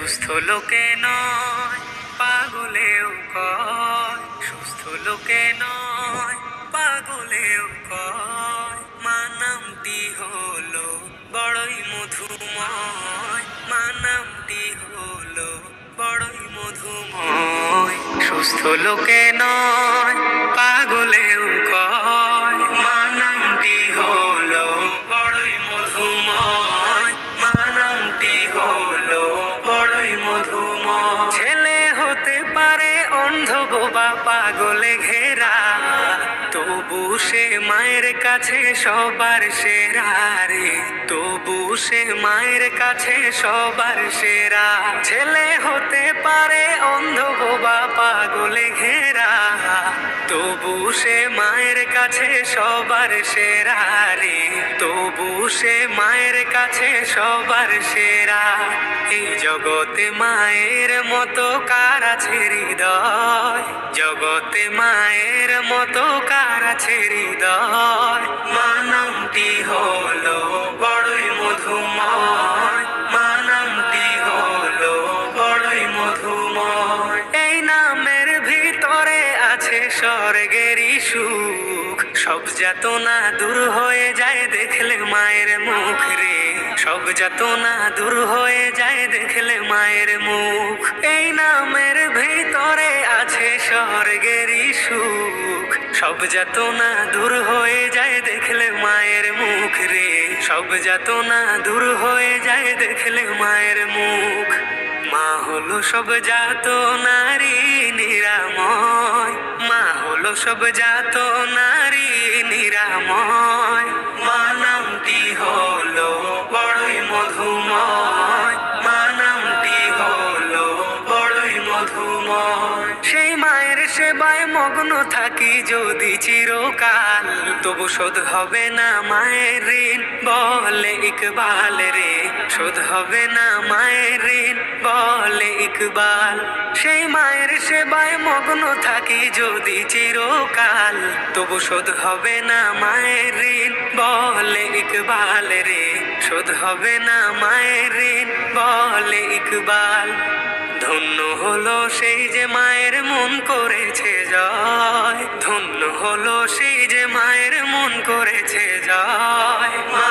সুস্থ লোকে নয় পাগলেও কয়, সুস্থ লোকে নয় পাগলেও কয়, মা নামটি হলো বড়ই মধুময়, মা নামটি হলো বড়ই মধুময়। সুস্থ লোকে নয় পাগলেও কয়, মা নামটি হলো বড়ই মধুময়, মা নামটি হলো বড়ই মধুময়। ছেলে হতে পারে অন্ধ বোবা পাগলে ঘেরা, তবু সে মায়ের কাছে সবার সেরা রে, তবু সে মায়ের কাছে সবার সেরা। ছেলে হতে পারে অন্ধ বোবা পাগলে ঘেরা, তবু সে মায়ের কাছে সবার সেরা রে, তবু সে মায়ের কাছে সবার সেরা। এই জগতে মায়ের মতো কার আছে হৃদয়, জগতে মায়ের মতো কার আছে হৃদয়। মা নামটি হলো বড়ই মধুময়, মা নামটি হলো বড়ই মধুময়। এই নামের ভিতরে আছে স্বর্গেরই সুখ, সব যাতনা দূর হয়ে যায় দেখলে মায়ের মুখ রে, সব যাতনা দূর হয়ে যায় দেখলে মায়ের মুখ। এই নামের ভিতরে আছে স্বর্গেরই সুখ, সব যাতনা দূর হয়ে যায় দেখলে মায়ের মুখ রে, সব যাতনা দূর হয়ে যায় দেখলে মায়ের মুখ। মা হলো সব যাতনারই নিরাময়, মা হলো সব যাতনারই নিরাময়। মা নামটি হলো বড়ই মধুময়, মা নামটি হলো বড়ই মধুময়। সেই মায়ের সেবায় মগ্ন থাকি যদি চিরকাল, তবু শোধ হবে না মায়ের ঋণ বলে ইকবাল রে, শোধ হবে না মায়ের ঋণ বলে ইকবাল। সেই মায়ের সেবায় মগ্ন থাকি যদি চিরকাল, তবু শোধ হবে না মায়ের ঋণ বলে ইকবাল রে, শোধ হবে না মায়ের ঋণ বলে ইকবাল। ধন্য হলো সেই যে মায়ের মন করেছে জয়, ধন্য হলো সেই যে মায়ের মন করেছে জয়। মা